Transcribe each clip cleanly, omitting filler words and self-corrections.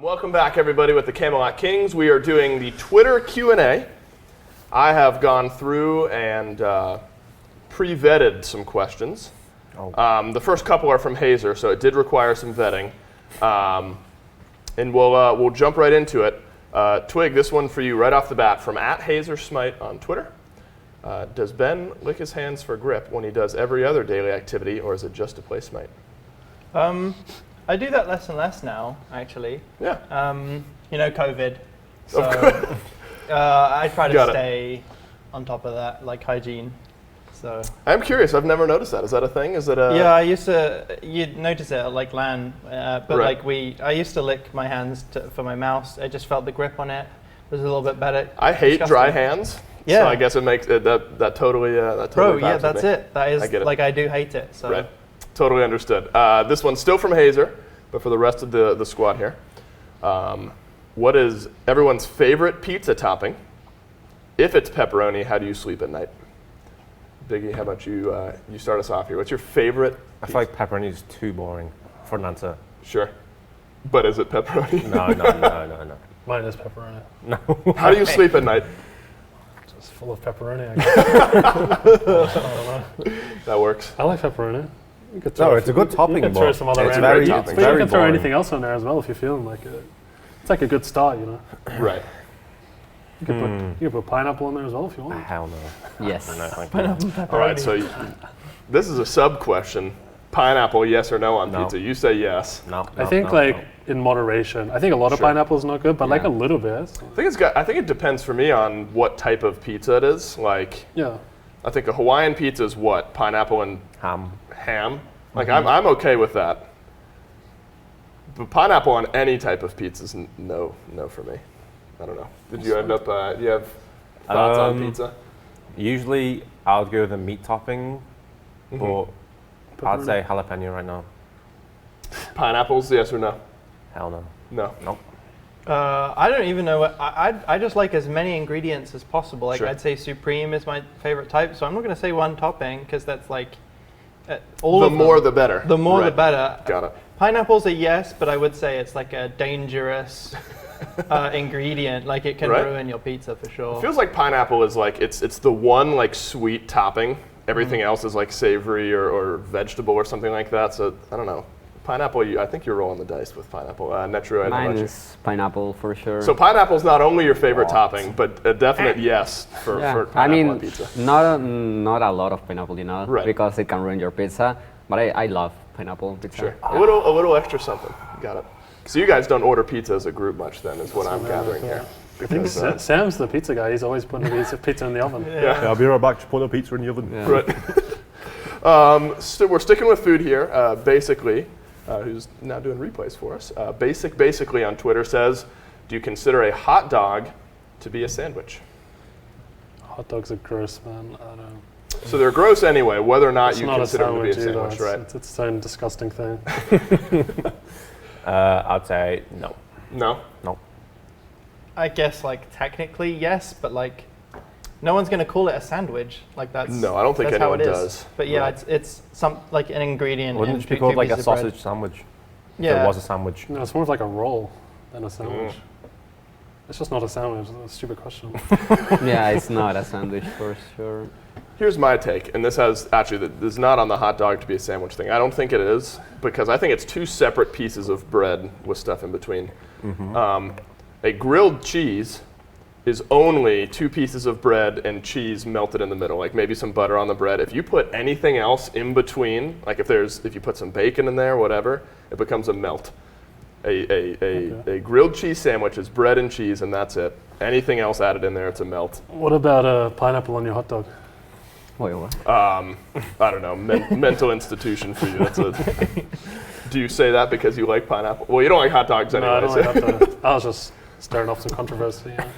Welcome back, everybody, with the Camelot Kings. We are doing the Twitter Q&A. I have gone through and pre-vetted some questions. The first couple are from Hazer, so it did require some vetting. And we'll jump right into it. Twig, this one for you right off the bat from @HazerSmite on Twitter. Does Ben lick his hands for grip when he does every other daily activity, or is it just to play Smite? I do that less and less now, actually. Yeah. COVID. So I try to stay on top of that, like hygiene. So I'm curious. I've never noticed that. Is that a thing? Is it a? Yeah, I used to. You'd notice it at like LAN, but right. I used to lick my hands for my mouse. I just felt the grip on it was a little bit better. I hate dry hands. Yeah. So I guess it makes it, that totally. Bro, yeah, that's it. That is I do hate it. So. Right. Totally understood. This one's still from Hazer, but for the rest of the squad here. What is everyone's favorite pizza topping? If it's pepperoni, how do you sleep at night? Biggie, how about you? You start us off here. What's your favorite? I feel like pepperoni is too boring for an answer. Sure. But is it pepperoni? No. Mine is pepperoni. No. How do you sleep at night? Just full of pepperoni, I guess. I don't know. That works. I like pepperoni. It's a good topping. You can throw some other it's random very toppings. topping. But you can throw boring. anything else on there as well if you're feeling like it. It's like a good start, you know. Right. You can put pineapple in there as well if you want. Hell no. Yes. No, thank you. Pineapple, pepperoni. All right. So this is a sub question. Pineapple, yes or no on No. pizza? You say yes. No. I think in moderation. I think a lot of pineapple is not good, but like a little bit. I think it depends for me on what type of pizza it is. Like, Yeah. I think a Hawaiian pizza is what? Pineapple and ham. Like I'm okay with that. But pineapple on any type of pizza is no for me. I don't know. Did you end up? Do you have thoughts on pizza? Usually, I would go with a meat topping, but I'd say jalapeno right now. Pineapples, yes or no? Hell no. No. Nope. I don't even know what I just like as many ingredients as possible. Like Sure. I'd say supreme is my favorite type, so I'm not going to say one topping because that's like The more the better. The more the Right. better. Got it. Pineapple's a yes, but I would say it's like a dangerous ingredient. Like it can Right. ruin your pizza for sure. It feels like pineapple is like it's the one like sweet topping. Everything else is like savory or vegetable or something like that. So I don't know. Pineapple, I think you're rolling the dice with pineapple. Netru, Mine is pineapple for sure. So pineapple's not only your favorite topping, but a definite yes for pineapple on pizza. not a lot of pineapple, Right. because it can ruin your pizza. But I love pineapple on pizza. Sure. A little extra something. Got it. So you guys don't order pizza as a group much then, is what I'm gathering here. I think Sam's the pizza guy. He's always putting a pizza in the oven. Yeah. I'll be right back to put a pizza in the oven. Yeah. Right. So we're sticking with food here. Basically, who's now doing replays for us. Basically on Twitter says, do you consider a hot dog to be a sandwich? Hot dogs are gross, man. I don't know. So they're gross anyway, whether or not It's you not consider them to be a either. sandwich, right? It's its own disgusting thing. I'd say no. No? No. I guess like technically yes, but like no one's going to call it a sandwich. Like that's No, I don't think that's how anyone it is. does. But yeah, Right. it's some like an ingredient. Wouldn't in it be two called like a pieces of bread. sausage sandwich? If Yeah. it was a sandwich. No, it's more of like a roll than a sandwich. It's just not a sandwich. It's a stupid question. Yeah, it's not a sandwich for sure. Here's my take, and this is not on the hot dog to be a sandwich thing. I don't think it is, because I think it's two separate pieces of bread with stuff in between. A grilled cheese is only two pieces of bread and cheese melted in the middle, like maybe some butter on the bread. If you put anything else in between, like if you put some bacon in there, whatever, it becomes a melt. A grilled cheese sandwich is bread and cheese, and that's it. Anything else added in there, it's a melt. What about pineapple on your hot dog? Wait, what? I don't know, mental institution for you. Do you say that because you like pineapple? Well, you don't like hot dogs anyway. No, I don't like hot dogs. I was just stirring up some controversy. Yeah.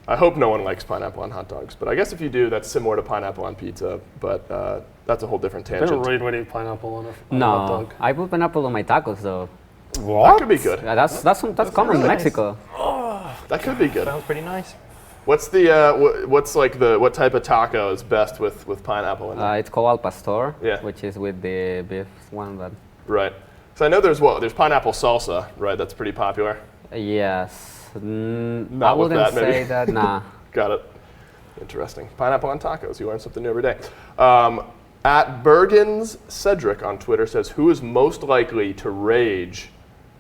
I hope no one likes pineapple on hot dogs, but I guess if you do, that's similar to pineapple on pizza, but that's a whole different I tangent. don't really eat pineapple on a hot No, dog. I put pineapple on my tacos though. That could be good. Yeah, that's common in nice. Mexico. That could be good. Sounds pretty nice. What's what type of taco is best with pineapple in it? It's called al pastor, Yeah. which is with the beef one. But Right. So I know there's pineapple salsa, right? That's pretty popular. Yes. I Not with wouldn't that, maybe. say that. Nah. Got it. Interesting. Pineapple on tacos. You learn something new every day. At Bergens Cedric on Twitter says, who is most likely to rage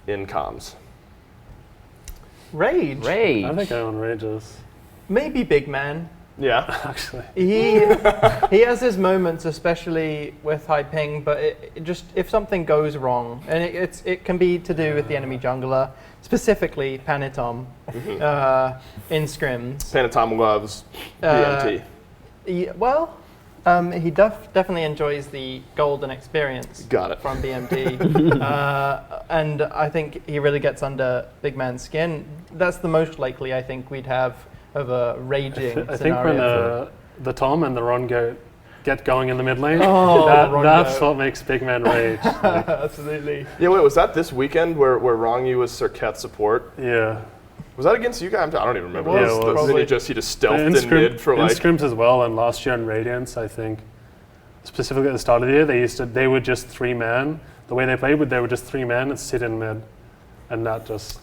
in comms? Rage. Rage. I think everyone rages. Maybe Big Man. Yeah. Actually. He has his moments, especially with high ping. But it just if something goes wrong, and it can be to do with the enemy jungler, specifically Panitom, in scrims. Panatom loves BMT. He definitely enjoys the golden experience. Got it. From BMT, and I think he really gets under Big Man's skin. That's the most likely I think we'd have of a raging I think scenario. when the Tom and the Ron Goat get going in the mid lane, Ron that's Goat. what makes Big Man rage. Like, Absolutely. Yeah, wait, was that this weekend where Rongyu was Circuit support? yeah. Was that against you guys? I don't even remember. It was. Then he just stealthed in mid for in like. scrims as well, and last year in Radiance, I think, specifically at the start of the year, they would just 3-man. The way they played, they would just 3-man and sit in mid, and that just.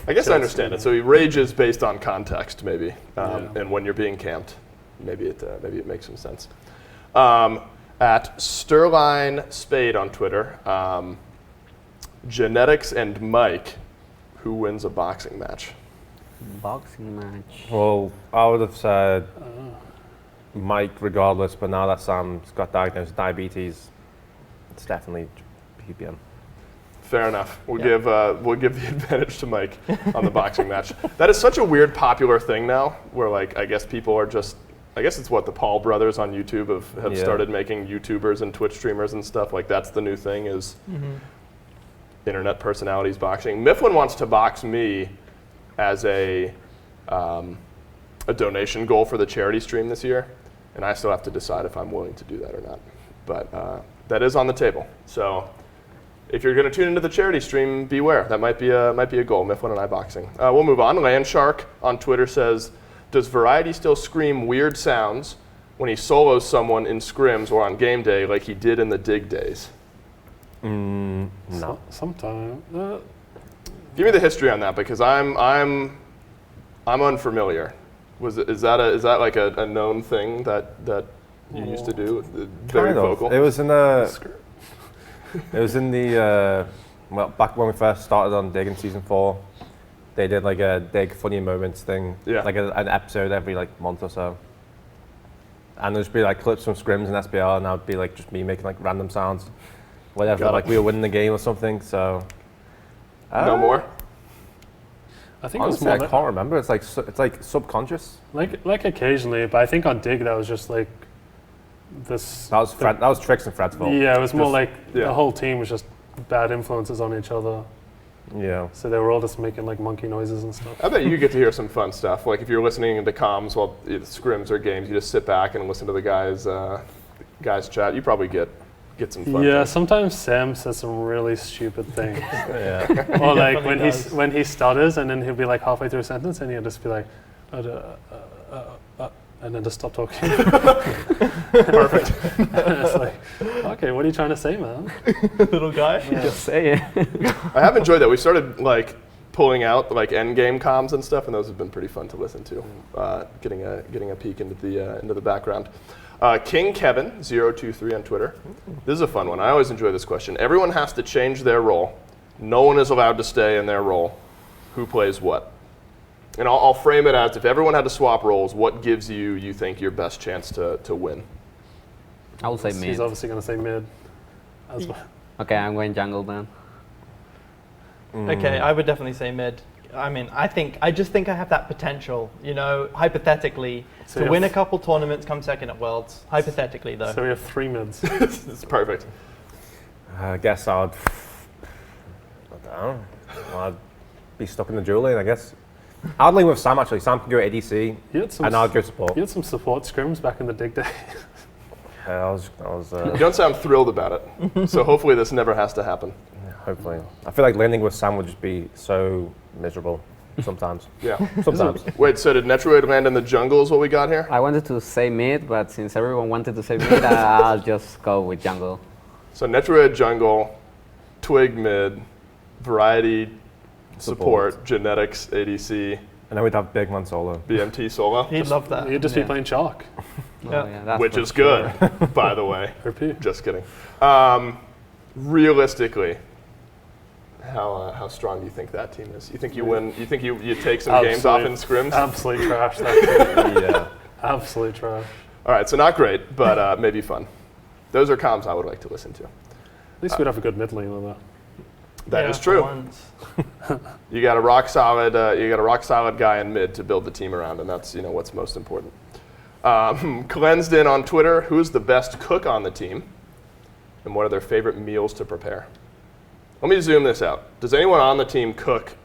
I guess I kills understand me. it. So he rages based on context, maybe, Yeah. and when you're being camped, maybe it makes some sense. At Sterline Spade on Twitter, Genetics and Mike, who wins a boxing match? Boxing match. Well, I would have said Mike regardless, but now that Sam's got diagnosed with diabetes, it's definitely PPM. Fair enough. We'll give the advantage to Mike on the boxing match. That is such a weird popular thing now, where like I guess people are just. I guess it's what the Paul brothers on YouTube have started making YouTubers and Twitch streamers and stuff. Like that's the new thing is internet personalities boxing. Mifflin wants to box me as a donation goal for the charity stream this year, and I still have to decide if I'm willing to do that or not. But that is on the table. So if you're going to tune into the charity stream, beware. That might be a goal. Mifflin and I boxing. We'll move on. Landshark on Twitter says, does Variety still scream weird sounds when he solos someone in scrims or on game day like he did in the Dig days? No. Sometimes. Give me the history on that because I'm unfamiliar. Is that like a known thing that you used to do? Very Kind of. vocal. It was in the well, back when we first started on Dig in season 4. They did like a Dig funny moments thing, like an episode every like month or so. And there'd just be like clips from scrims and SBR, and I'd be like just me making like random sounds, whatever. Like we were winning the game or something. So no more. I think honestly, it I was more can't remember. It's like subconscious. like occasionally, but I think on Dig that was just like this. That was Tricks and Fred's fault. Yeah, it was more Just- like the whole team was just bad influences on each other. Yeah. So they were all just making like monkey noises and stuff. I bet you get to hear some fun stuff. Like if you're listening to comms while it's scrims or games, you just sit back and listen to the guys chat. You probably get some fun. Yeah, things. sometimes Sam says some really stupid things. Yeah. Or like definitely when he stutters and then he'll be like halfway through a sentence and he'll just be like, and then just stop talking. Perfect. It's like, okay, what are you trying to say, man? Little guy. Just say it. I have enjoyed that. We started like pulling out like end game comms and stuff, and those have been pretty fun to listen to. Getting a peek into the background. King Kevin 023 on Twitter. This is a fun one. I always enjoy this question. Everyone has to change their role. No one is allowed to stay in their role. Who plays what? And I'll frame it as if everyone had to swap roles, what gives you think your best chance to win? I will say He's mid. obviously going to say mid. As well. Okay, I'm going jungle then. Okay, I would definitely say mid. I mean, I just think I have that potential, hypothetically, So to you win a have- couple tournaments, come second at Worlds. Hypothetically, though. So we have 3 mids. It's perfect. I guess I don't know. I'd be stuck in the duel lane, I guess. I'd link with Sam actually. Sam can go ADC, You had some, and I'll go support. you had some support scrims back in the Dig days. I was You don't sound thrilled about it, so hopefully this never has to happen. hopefully. I feel like landing with Sam would just be so miserable sometimes. Yeah. Sometimes. Wait, so did Netroid land in the jungle is what we got here? I wanted to say mid, but since everyone wanted to say mid, I'll just go with jungle. So Netroid jungle, Twig mid, Variety support, Genetics ADC, And then we'd have Big Man solo. BMT solo, He'd love that. You'd just be playing chalk. That's which for is sure. good, by the way. RP. Just kidding. Realistically, how strong do you think that team is? You think you win? You think you take some games off in scrims? Absolute trash. That team. Yeah. Absolute trash. All right, so not great, but maybe fun. Those are comms I would like to listen to. At least we'd have a good mid lane with that. That is for true. once. You got a rock solid. You got a rock solid guy in mid to build the team around, and that's what's most important. Cleansed in on Twitter. Who's the best cook on the team, and what are their favorite meals to prepare? Let me zoom this out. Does anyone on the team cook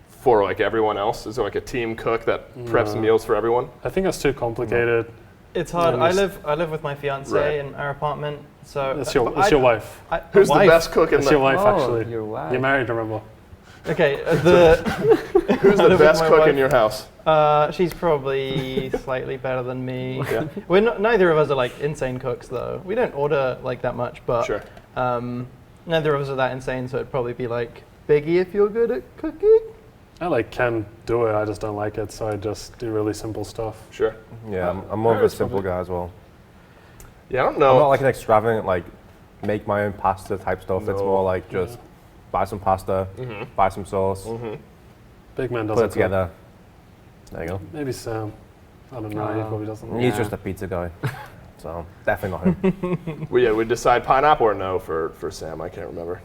for like everyone else? Is there like a team cook that preps meals for everyone? I think that's too complicated. It's hard. Yeah, I live with my fiance Right. in our apartment, so It's your wife. Who's the best cook in It's your wife, Oh, actually. your wife. You're married, remember? Okay, Who's I the live with best my cook wife. in your house? She's probably slightly better than me. Yeah. We're not, neither of us are like insane cooks though. We don't order like that much, but Sure. neither of us are that insane. So it'd probably be like Biggie if you're good at cooking. I can do it, I just don't like it, so I just do really simple stuff. Sure. Yeah, I'm more of a simple guy as well. Yeah, I don't I'm know. not like an extravagant, like, make my own pasta type stuff. It's No. more like just buy some pasta, buy some sauce, Big man put doesn't it together. There you go. Maybe Sam. I don't know, he probably doesn't. He's Yeah. just a pizza guy. So, definitely not him. We decide pineapple or no for Sam. I can't remember.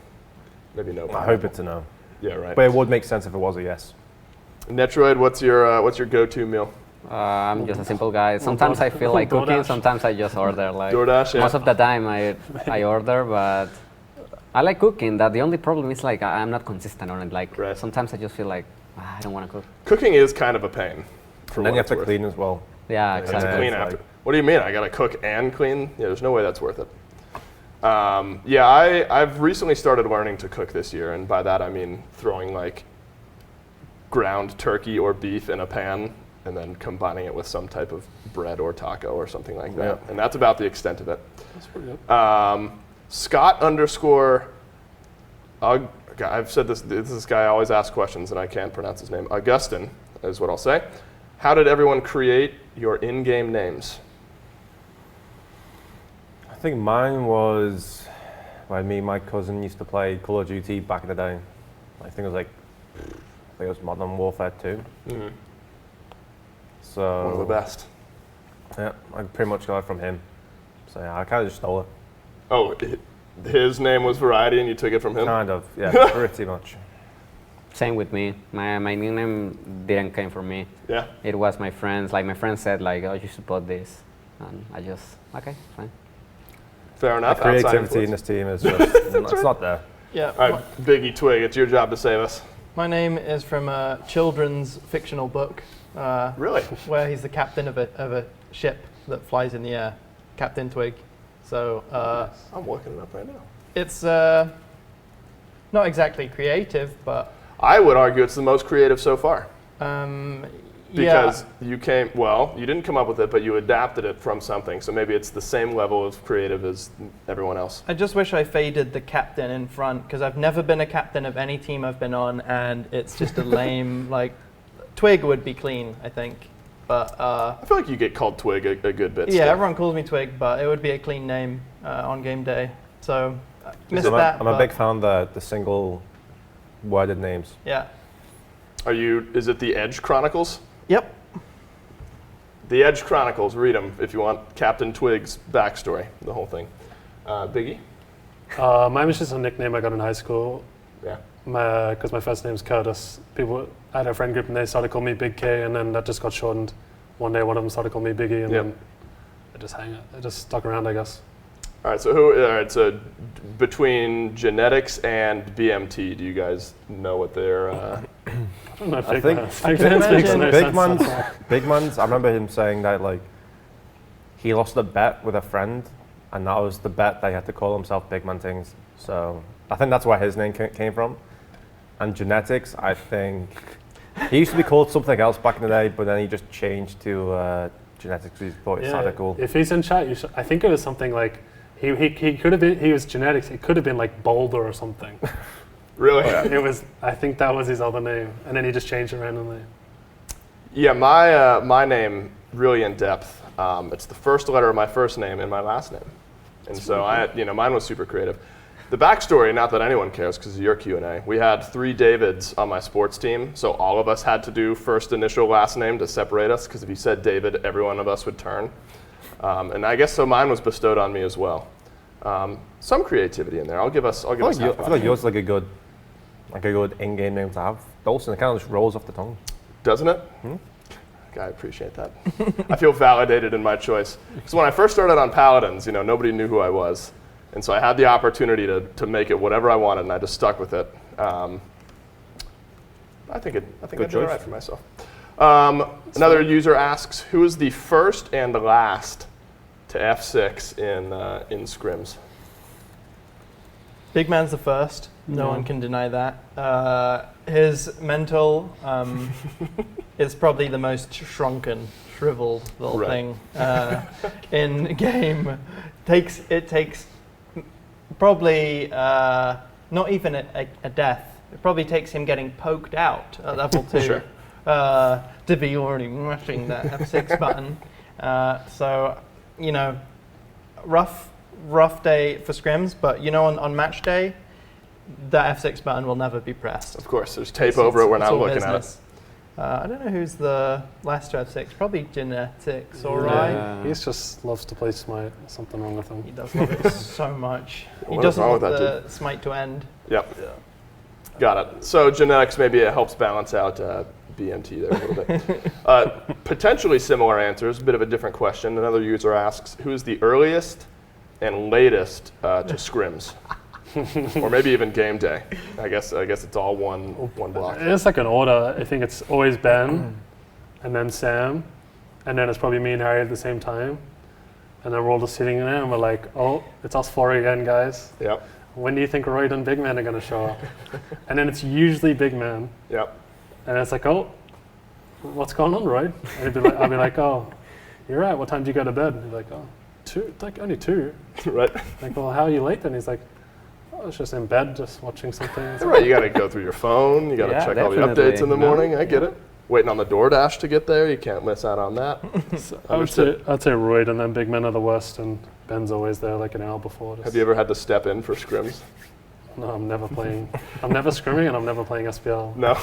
Maybe no. I Pineapple. hope it's a no. Yeah, right. But it would make sense if it was a yes. Netroid, what's your go-to meal? I'm just a simple guy. Sometimes I feel like cooking. DoorDash. Sometimes I just order. Like DoorDash, yeah. most of the time I order, but I like cooking. That the only problem is like I'm not consistent on it. Like Right. sometimes I just feel like I don't want to cook. Cooking is kind of a pain. For And then what you have it's to worth. clean as well. Yeah, You have to exactly. clean it's after. like- What do you mean? I gotta cook and clean? Yeah, there's no way that's worth it. I've recently started learning to cook this year, and by that I mean throwing like ground turkey or beef in a pan and then combining it with some type of bread or taco or something like that. Yeah. And that's about the extent of it. That's pretty good. Scott _ I've said this guy always asks questions and I can't pronounce his name. Augustin is what I'll say. How did everyone create your in-game names? I think mine was when me and my cousin used to play Call of Duty back in the day. I think it was Modern Warfare 2. So One of the best. Yeah, I pretty much got it from him. So yeah, I kind of just stole it. Oh, his name was Variety and you took it from him? Kind of, yeah, pretty much. Same with me. My nickname didn't come from me. Yeah. It was my friends. Like my friends said, like, oh, you should put this, and I just okay, fine. Fair The enough. Outside creativity in influence. this team is just, it's not there. Yeah. All right, Biggie Twig, it's your job to save us. My name is from a children's fictional book. Really? Where he's the captain of a ship that flies in the air, Captain Twig. So I'm looking it up right now. it's not exactly creative, but I would argue it's the most creative so far. Because yeah, you didn't come up with it, but you adapted it from something. So maybe it's the same level of creative as everyone else. I just wish I faded the captain in front because I've never been a captain of any team I've been on, and it's just a lame like. Twig would be clean, I think, but I feel like you get called Twig a good bit. yeah, still. everyone calls me Twig, but it would be a clean name on game day. So missed that. I'm a but big fan of the single worded names. Yeah. Is it the Edge Chronicles? Yep. The Edge Chronicles, read them if you want Captain Twig's backstory, the whole thing. Biggie? Mine was just a nickname I got in high school. Yeah. Because my first name's Curtis. I had a friend group and they started calling me Big K, and then that just got shortened. One day one of them started calling me Biggie, and Yep. then it just stuck around, I guess. All right, so between genetics and BMT, do you guys know what they're... I don't know, I think- Big Man makes imagine no sense. Big Man's, I remember him saying that like he lost a bet with a friend, and that was the bet that he had to call himself Big Man Things. So I think that's where his name came from. And genetics, I think he used to be called something else back in the day, but then he just changed to genetics because he thought it sounded cool. If he's in chat, I think it was something like He could have been. He was genetics. It could have been like Boulder or something. Really? It was. I think that was his other name, and then he just changed it randomly. Yeah, my name really in depth. It's the first letter of my first name and my last name, and so mine was super creative. The backstory, not that anyone cares because of your Q&A, we had 3 Davids on my sports team, so all of us had to do first initial last name to separate us, because if you said David, every one of us would turn. And I guess so mine was bestowed on me as well. Some creativity in there. I'll give us. I feel like yours is like a good in-game name to have. Dawson, it kind of just rolls off the tongue. Doesn't it? I appreciate that. I feel validated in my choice. Because when I first started on Paladins, nobody knew who I was. And so I had the opportunity to make it whatever I wanted, and I just stuck with it. I think I did all right for myself. Another user asks, who is the first and the last to F6 in scrims? Big man's the first. No one can deny that. His mental is probably the most shrunken, shriveled little thing in game. It takes probably not even a death. It probably takes him getting poked out at level 2 Sure. To be already mashing that F6 button. So, rough day for scrims, but on match day, that F6 button will never be pressed. Of course, there's tape over it when I'm looking at it. I don't know who's the last to F6. Probably genetics, all right. He just loves to play Smite. There's something wrong with him. He does love it so much. He What is doesn't wrong want with that the Smite to end. Yep. Got it. So genetics, maybe it helps balance out BMT there a little bit. Potentially similar answers, a bit of a different question. Another user asks, who is the earliest and latest to scrims? Or maybe even game day. I guess it's all one block. It's like an order. I think it's always Ben, and then Sam, and then it's probably me and Harry at the same time. And then we're all just sitting there and we're like, oh, it's us 4 again, guys. Yep. When do you think Royd and Big Man are going to show up? And then it's usually Big Man. Yep. And it's like, oh, what's going on, Royd? And I'll be like, oh, you're right. What time do you go to bed? And he's like, oh, 2. Like, only 2. Right. Like, well, how are you late then? He's like, I was just in bed, just watching something. Right, you got to go through your phone. You got to check all the updates in the morning. I get it. Waiting on the DoorDash to get there. You can't miss out on that. I'd say Royd and then Big Men are the worst, and Ben's always there like an hour before. Have you ever had to step in for scrims? No, I'm never playing. I'm never scrimming, and I'm never playing SPL. No.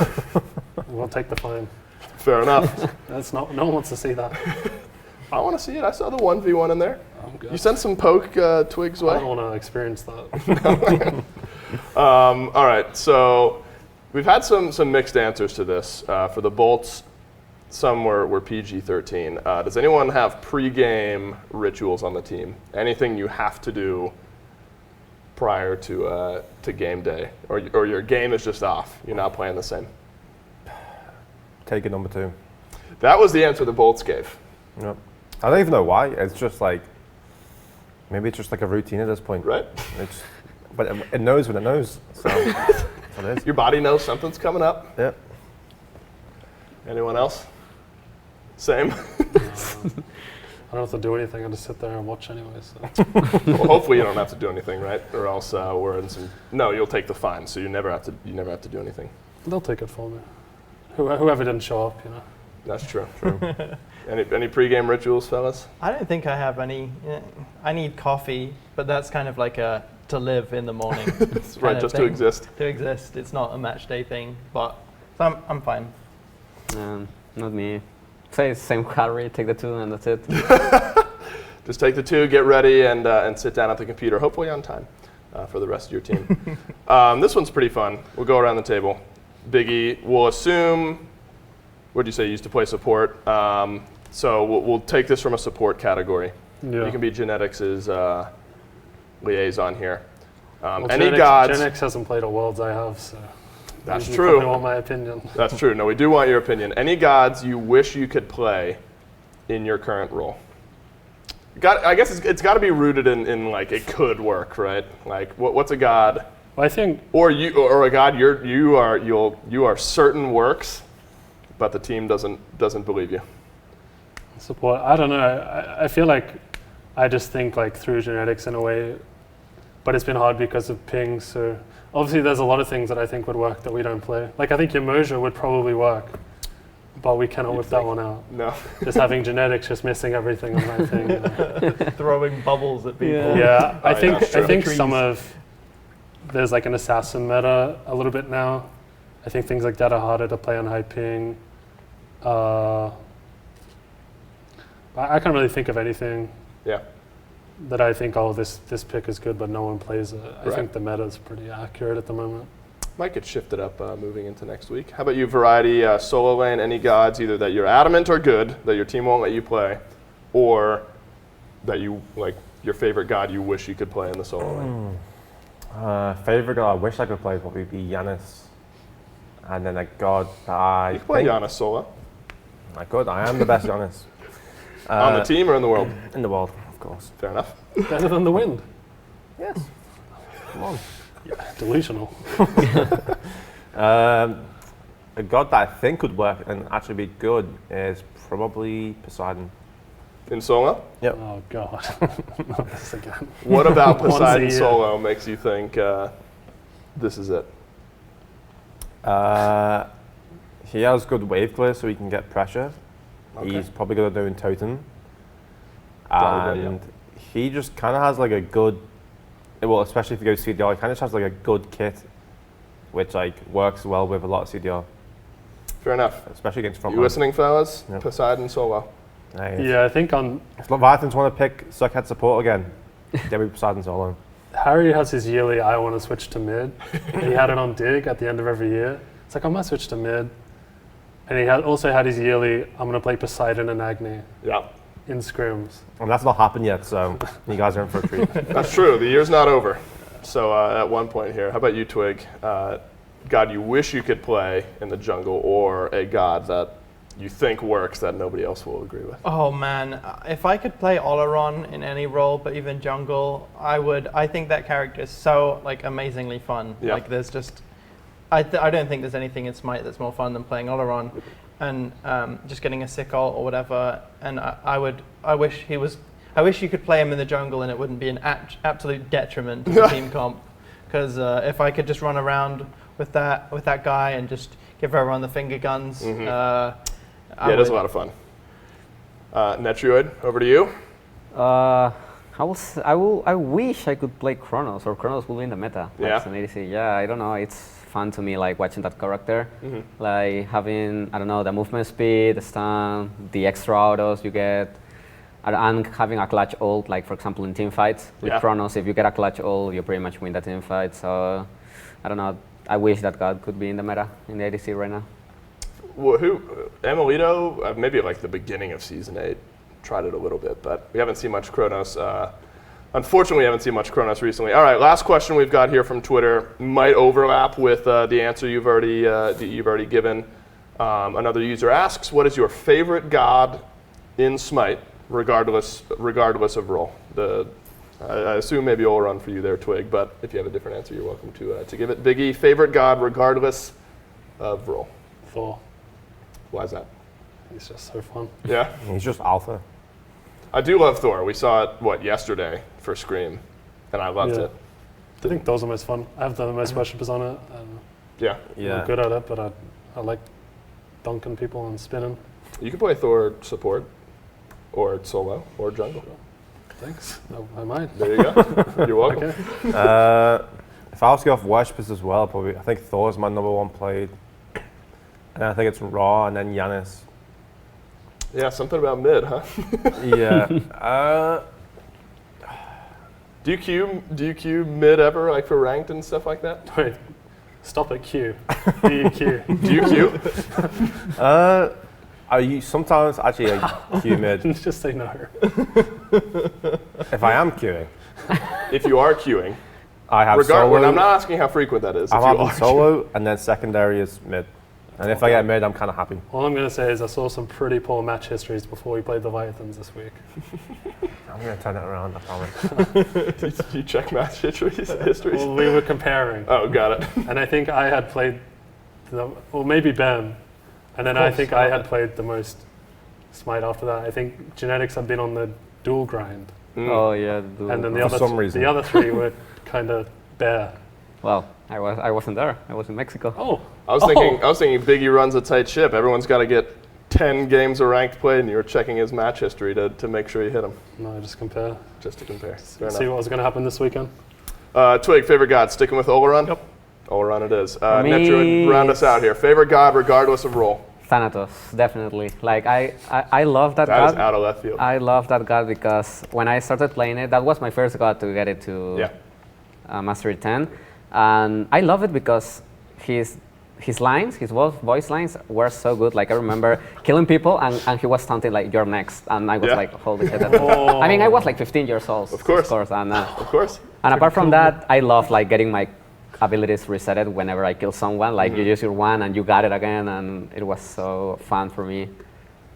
We'll take the fine. Fair enough. No one wants to see that. I want to see it. I saw the 1v1 in there. I'm good. You sent some poke twigs away? I don't want to experience that. All right, so we've had some mixed answers to this. For the bolts, some were PG-13. Does anyone have pre-game rituals on the team? Anything you have to do prior to game day? Or your game is just off? You're not playing the same? Take it number 2. That was the answer the bolts gave. Yep. I don't even know why. It's just like, maybe it's just like a routine at this point. Right. But it knows when it knows. So that's what it is. Your body knows something's coming up. Yep. Anyone else? Same? I don't have to do anything. I just sit there and watch anyway. So. Well, hopefully you don't have to do anything, right? Or else we're in some. No, you'll take the fine, so you never have to do anything. They'll take it for me. Whoever didn't show up, That's true. Any pre-game rituals, fellas? I don't think I have any. I need coffee, but that's kind of like to live in the morning. Right, just to exist. To exist. It's not a match day thing, but so I'm fine. Not me. Say same calorie, take the 2 and that's it. Just take the 2, get ready, and sit down at the computer, hopefully on time for the rest of your team. This one's pretty fun. We'll go around the table. Biggie, we'll assume, what did you say, you used to play support? So we'll take this from a support category. Yeah. You can be genetics' liaison here. Well, any gods? Gen X hasn't played a Worlds I have, so That's you true. probably want my opinion. That's true. No, we do want your opinion. Any gods you wish you could play in your current role? I guess it's got to be rooted in like it could work, right? Like what's a god? Well, I think, or a god you are certain works, but the team doesn't believe you. support. I don't know. I feel like I just think like through genetics in a way, but it's been hard because of ping. So obviously there's a lot of things that I think would work that we don't play. Like I think your Moja would probably work, but we cannot whip that one out. No. Just having genetics, just missing everything on my thing. You know? Throwing bubbles at people. Yeah, I yeah, think trees. some of there's like an assassin meta a little bit now. I think things like that are harder to play on high ping. I can't really think of anything. Yeah. That I think, oh, this pick is good, but no one plays it. I Right. think the meta is pretty accurate at the moment. Might get shifted up moving into next week. How about you, Variety? Solo lane, any gods either that you're adamant are good, that your team won't let you play, or that you like your favorite god you wish you could play in the solo lane? Favorite god I wish I could play would probably be Giannis. And then a god that I You can play think Giannis solo. I could. I am the best Giannis. On the team or in the world? In the world, of course. Fair enough. Better than the wind. Yes. Come on. Delusional. A god that I think would work and actually be good is probably Poseidon. In solo? Yep. Oh God. Not this again. What about Once a Poseidon year. solo makes you think this is it? He has good wave clear, so he can get pressure. Okay. He's probably good at doing totem. Probably, And he just kind of has like a good, well, especially if you go CDR, he kind of has like a good kit, which like works well with a lot of CDR, Fair enough. especially against front You line. listening, fellas? Yep. Poseidon solo. Nice. Yeah, I think on If Leviathans want to pick Suckhead support again, get me Poseidon solo. Harry has his yearly I want to switch to mid. He had it on dig at the end of every year. It's like I might switch to mid. And he also had his yearly I'm going to play Poseidon and Agni Yeah, in scrims. And that's not happened yet, so you guys are in for a treat. that's true. The year's not over. So at one point here, how about you, Twig? God you wish you could play in the jungle, or a god that you think works that nobody else will agree with? Oh man, if I could play Oleron in any role, but even jungle, I would. I think that character is so like amazingly fun. Yeah. Like there's just, I don't think there's anything in Smite that's more fun than playing Oleron, and just getting a sick ult or whatever. And I wish he was. I wish you could play him in the jungle and it wouldn't be an absolute detriment to the team comp. Because if I could just run around with that guy and just give everyone the finger guns. Yeah, it is a lot of fun. Netrioid, over to you. I wish I could play Chronos, or Chronos will be in the meta. Yeah. Like an ADC. Yeah, I don't know. It's fun to me, like watching that character, like having, I don't know, the movement speed, the stun, the extra autos you get, and having a clutch ult. Like for example, in team fights with Yeah. Chronos, if you get a clutch ult, you pretty much win the team fight. So I don't know. I wish that god could be in the meta in the ADC right now. Well, Amelito, maybe at like the beginning of Season 8, tried it a little bit, but we haven't seen much Chronos. Unfortunately, we haven't seen much Chronos recently. All right, last question we've got here from Twitter might overlap with the answer you've already given. Another user asks, what is your favorite god in Smite, regardless of role? I assume maybe I'll run for you there, Twig, but if you have a different answer, you're welcome to give it. Biggie, favorite god regardless of role. Thor. Why is that? He's just so fun. Yeah, He's just alpha. I do love Thor. We saw it, yesterday for Scream, and I loved Yeah. it. I think those are most fun. I have the most worshippers on it. I don't know. Yeah. Yeah. I'm good at it, but I like dunking people and spinning. You can play Thor support, or solo, or jungle. Thanks. I might. There you go. You're welcome. Okay. If I was to go off worshippers as well, probably I think Thor's my number one played. And I think it's Raw and then Giannis. Yeah, something about mid, huh? Yeah. Do you queue mid ever, like for ranked and stuff like that? Wait. Stop at Q. DQ. Do you queue? I sometimes actually queue mid. Just say no. If I am queuing, If you are queuing, I have solo. I'm not asking how frequent that is. I'm if you having are solo, and then secondary is mid. And if I get mid, I'm kind of happy. All I'm going to say is I saw some pretty poor match histories before we played the Leviathans this week. I'm going to turn it around, I promise. you check match histories? Well, we were comparing. Oh, got it. And I think I had played, maybe Ben. And then I think I had played the most Smite after that. I think Genetics had been on the dual grind. Oh yeah. And then For some reason. the other 3 were kind of bare. Well, I wasn't there. I was in Mexico. Oh. I was thinking Biggie runs a tight ship. Everyone's got to get 10 games of ranked play, and you were checking his match history to make sure you hit him. No, I just compare. Just to compare. Fair See what was going to happen this weekend. Twig, favorite god, sticking with Oleron? Yep. Oleron it is. Me, Netruid, round us out here. Favorite god, regardless of role. Thanatos, definitely. Like I love that That god. is out of left field. I love that god because when I started playing it, that was my first god to get it to Mastery 10. And I love it because his lines, his voice lines were so good. Like I remember killing people and he was taunting like, "You're next." And I was like, holy shit. I mean, I was like 15 years old. Of course. And, Of course. and apart from that, I love like getting my abilities resetted whenever I kill someone. Like you use your one and you got it again, and it was so fun for me.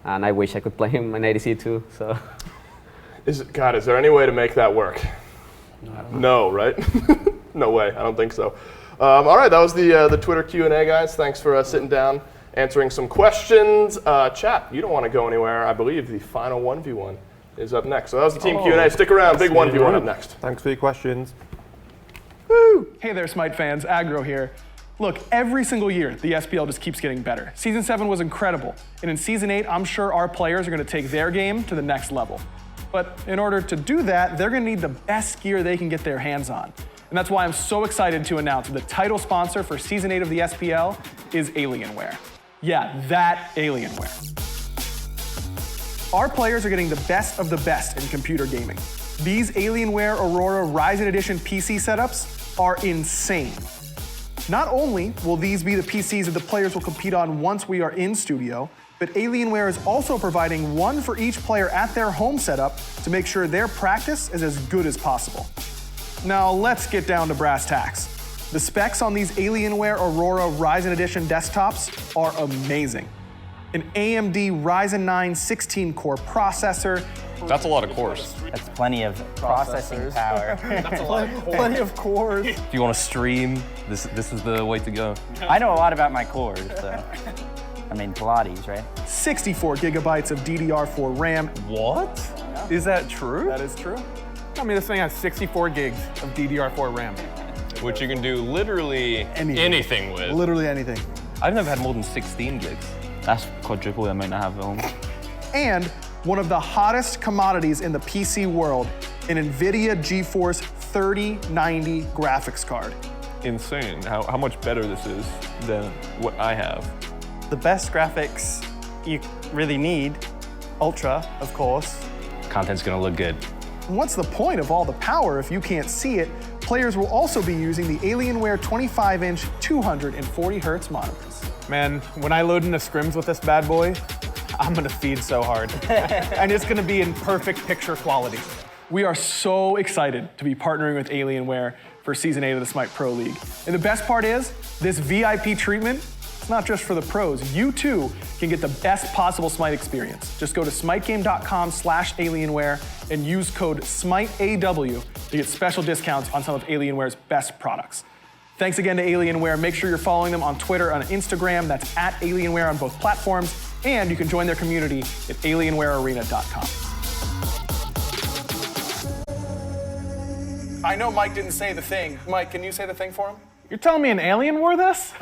And I wish I could play him in ADC too. So. Is there any way to make that work? No, right? No way. I don't think so. All right, that was the Twitter Q&A, guys. Thanks for sitting down, answering some questions. Chat, you don't want to go anywhere. I believe the final 1v1 is up next. So that was the team Q&A. Stick around. Big 1v1 up next. Thanks for your questions. Woo! Hey there, Smite fans. Aggro here. Look, every single year, the SPL just keeps getting better. Season 7 was incredible, and in Season 8, I'm sure our players are going to take their game to the next level. But in order to do that, they're going to need the best gear they can get their hands on. And that's why I'm so excited to announce the title sponsor for Season 8 of the SPL is Alienware. Yeah, that Alienware. Our players are getting the best of the best in computer gaming. These Alienware Aurora Ryzen Edition PC setups are insane. Not only will these be the PCs that the players will compete on once we are in studio, but Alienware is also providing one for each player at their home setup to make sure their practice is as good as possible. Now let's get down to brass tacks. The specs on these Alienware Aurora Ryzen Edition desktops are amazing. An AMD Ryzen 9 16-core processor. That's a lot of cores. That's plenty of processing power. That's a lot of cores. Plenty of cores. If you want to stream, this is the way to go. I know a lot about my cores, so. I mean, Pilates, right? 64 gigabytes of DDR4 RAM. What? Is that true? That is true. I mean, this thing has 64 gigs of DDR4 RAM. Which you can do literally anything with. Literally anything. I've never had more than 16 gigs. That's quadruple the amount I have at home. And one of the hottest commodities in the PC world, an NVIDIA GeForce 3090 graphics card. Insane how much better this is than what I have. The best graphics you really need, Ultra, of course. Content's gonna look good. And what's the point of all the power if you can't see it? Players will also be using the Alienware 25-inch 240 Hz monitors. Man, when I load into scrims with this bad boy, I'm gonna feed so hard. And it's gonna be in perfect picture quality. We are so excited to be partnering with Alienware for Season 8 of the Smite Pro League. And the best part is, this VIP treatment, it's not just for the pros. You too can get the best possible Smite experience. Just go to smitegame.com/Alienware and use code SMITEAW to get special discounts on some of Alienware's best products. Thanks again to Alienware. Make sure you're following them on Twitter and Instagram. That's at Alienware on both platforms. And you can join their community at alienwarearena.com. I know Mike didn't say the thing. Mike, can you say the thing for him? You're telling me an alien wore this?